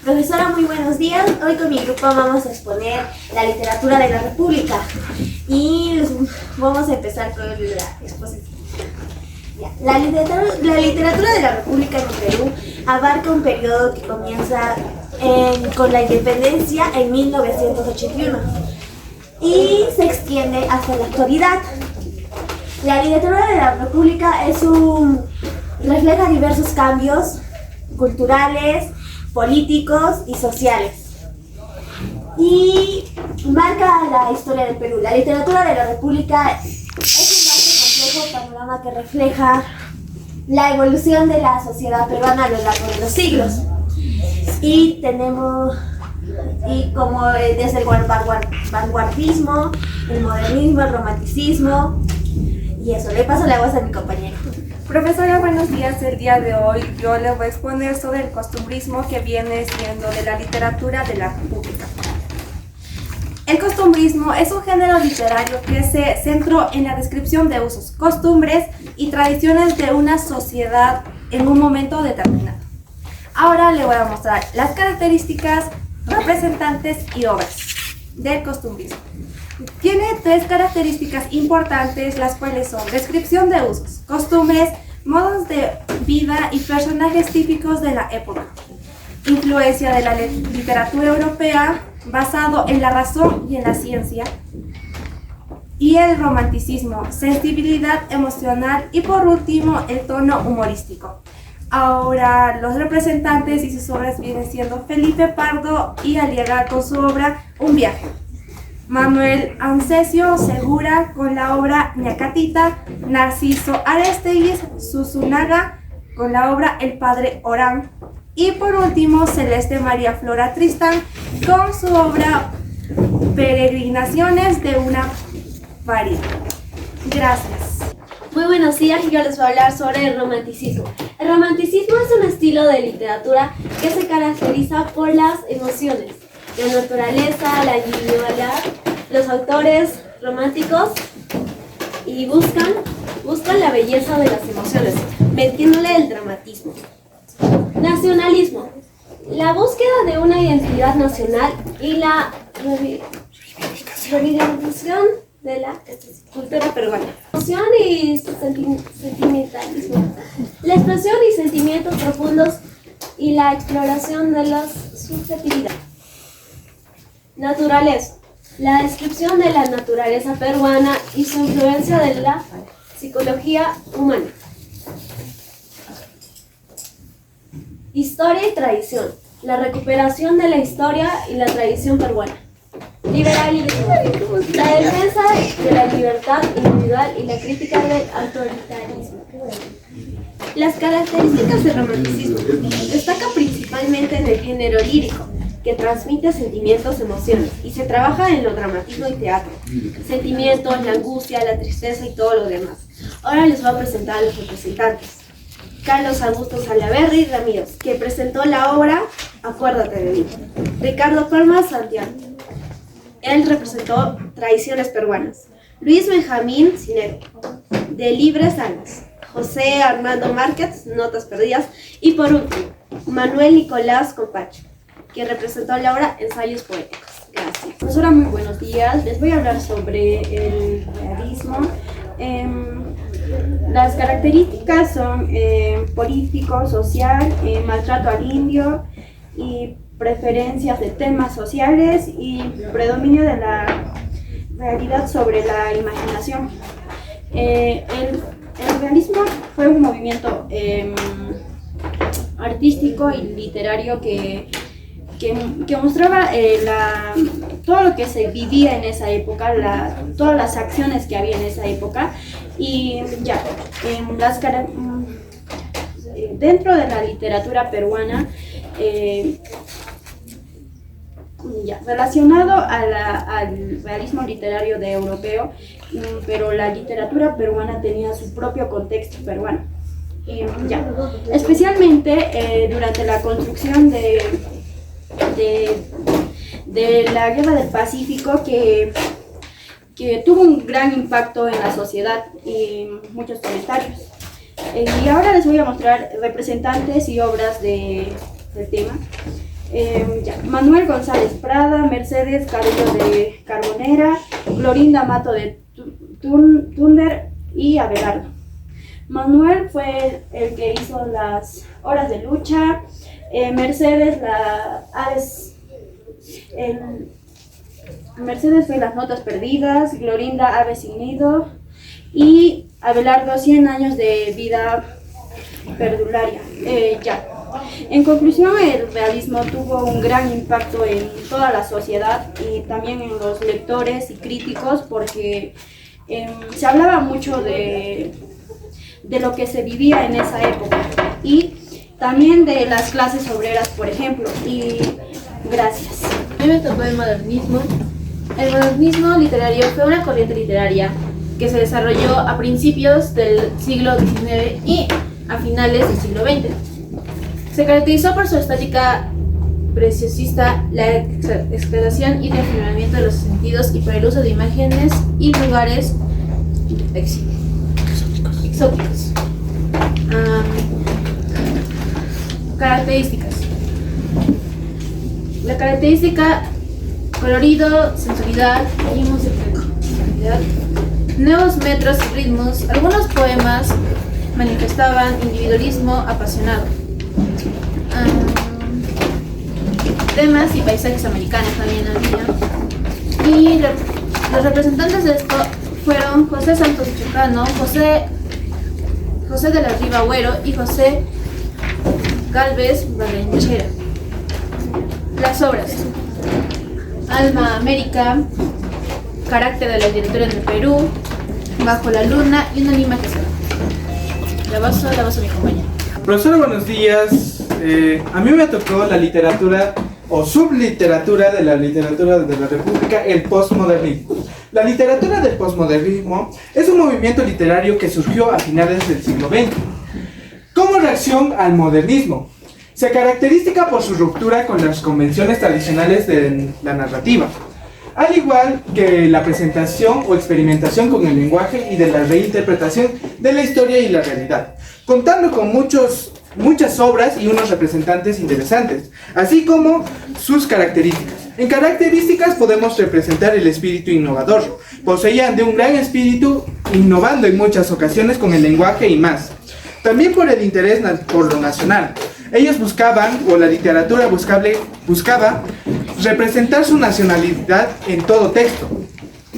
Profesora, muy buenos días. Hoy con mi grupo vamos a exponer la literatura de la República y vamos a empezar con la exposición. La literatura de la República en Perú abarca un periodo que comienza con la independencia en 1981 y se extiende hasta la actualidad. La literatura de la República refleja diversos cambios culturales, políticos y sociales, y marca la historia del Perú. La literatura de la República es un vasto complejo panorama que refleja la evolución de la sociedad peruana a lo largo de los siglos, y como desde el vanguardismo, el modernismo, el romanticismo, y eso. Le paso la voz a mi compañero. Profesora, buenos días. El día de hoy yo le voy a exponer sobre el costumbrismo, que viene siendo de la literatura de la República. El costumbrismo es un género literario que se centró en la descripción de usos, costumbres y tradiciones de una sociedad en un momento determinado. Ahora le voy a mostrar las características, representantes y obras del costumbrismo. Tiene tres características importantes, las cuales son descripción de usos, costumbres, modos de vida y personajes típicos de la época. Influencia de la literatura europea basado en la razón y en la ciencia. Y el romanticismo, sensibilidad emocional y por último el tono humorístico. Ahora los representantes y sus obras vienen siendo Felipe Pardo y Aliaga con su obra Un viaje. Manuel Ancesio Segura con la obra Ñacatita, Narciso Arestegui Susunaga con la obra El Padre Orán, y por último Celeste María Flora Tristán con su obra Peregrinaciones de una Paria. Gracias. Muy buenos días, yo les voy a hablar sobre el romanticismo. El romanticismo es un estilo de literatura que se caracteriza por las emociones, la naturaleza, la individualidad. Los autores románticos y buscan la belleza de las emociones, metiéndole el dramatismo. Nacionalismo, la búsqueda de una identidad nacional y la reivindicación de la cultura peruana. Emoción y sentimentalismo, la expresión y sentimientos profundos y la exploración de la subjetividad. Naturaleza, la descripción de la naturaleza peruana y su influencia de la psicología humana. Historia y tradición, la recuperación de la historia y la tradición peruana. Liberalismo, la defensa de la libertad individual y la crítica del autoritarismo. Las características del romanticismo destaca principalmente en el género lírico, que transmite sentimientos, emociones, y se trabaja en lo dramatismo y teatro, sentimientos, la angustia, la tristeza y todo lo demás. Ahora les voy a presentar a los representantes. Carlos Augusto Salaverry Ramírez, que presentó la obra Acuérdate de mí. Ricardo Palma Santiago, él representó Tradiciones peruanas. Luis Benjamín Cinero, de Libres Almas. José Armando Márquez, Notas perdidas. Y por último, Manuel Nicolás Compacho, que representó la obra Ensayos poéticos. Gracias. Profesora, muy buenos días. Les voy a hablar sobre el realismo. Las características son político, social, maltrato al indio y preferencias de temas sociales y predominio de la realidad sobre la imaginación. El realismo fue un movimiento artístico y literario que mostraba todo lo que se vivía en esa época, todas las acciones que había en esa época, y ya, dentro de la literatura peruana, relacionado al realismo literario de europeo, pero la literatura peruana tenía su propio contexto peruano. Especialmente durante la construcción de la Guerra del Pacífico, que tuvo un gran impacto en la sociedad y muchos comentarios. Y ahora les voy a mostrar representantes y obras del tema. Manuel González Prada, Mercedes Cabello de Carbonera, Glorinda Mato de Tunder y Abelardo. Manuel fue el que hizo las horas de lucha, Mercedes fue las notas perdidas, Glorinda Ave sin nido y Abelardo 100 años de vida perdularia. En conclusión, el realismo tuvo un gran impacto en toda la sociedad y también en los lectores y críticos porque se hablaba mucho de lo que se vivía en esa época y también de las clases obreras, por ejemplo. Y gracias. A mí me tocó el modernismo. El modernismo literario fue una corriente literaria que se desarrolló a principios del siglo XIX y a finales del siglo XX. Se caracterizó por su estética preciosista, la exploración y refinamiento de los sentidos y por el uso de imágenes y lugares exóticos. Características. La característica: colorido, sensualidad y musicalidad, nuevos metros y ritmos. Algunos poemas manifestaban individualismo apasionado. Temas y paisajes americanos también había. Y los representantes de esto fueron José Santos Chocano, José de la Riva Agüero y José Gálvez Barrenechea. Las obras: Alma América, Carácter de la literatura en el Perú, Bajo la luna y Una Lima que se va. La vaso mi compañera. Profesor, buenos días. A mí me tocó la literatura o subliteratura de la literatura de la República, el postmodernismo. La literatura del postmodernismo es un movimiento literario que surgió a finales del siglo XX como reacción al modernismo. Se caracteriza por su ruptura con las convenciones tradicionales de la narrativa, al igual que la presentación o experimentación con el lenguaje y de la reinterpretación de la historia y la realidad, contando con muchas obras y unos representantes interesantes, así como sus características. En características podemos representar el espíritu innovador. Poseían de un gran espíritu, innovando en muchas ocasiones con el lenguaje y más. También por el interés por lo nacional. Ellos buscaban, o la literatura buscaba, representar su nacionalidad en todo texto.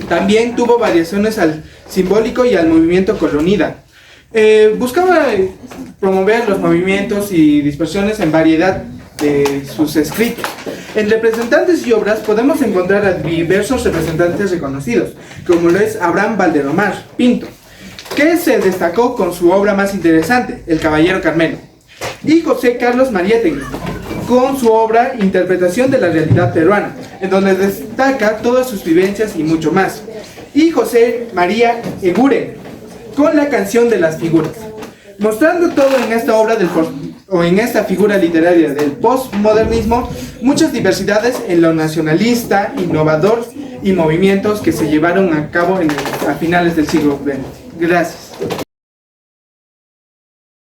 También tuvo variaciones al simbólico y al movimiento colonida. Buscaba promover los movimientos y dispersiones en variedad de sus escritos. En representantes y obras podemos encontrar a diversos representantes reconocidos, como lo es Abraham Valderomar Pinto, que se destacó con su obra más interesante, El Caballero Carmelo, y José Carlos Mariátegui, con su obra Interpretación de la Realidad Peruana, en donde destaca todas sus vivencias y mucho más, y José María Eguren, con la Canción de las Figuras, mostrando todo en esta obra en esta figura literaria del postmodernismo, muchas diversidades en lo nacionalista, innovador y movimientos que se llevaron a cabo a finales del siglo XX. Gracias.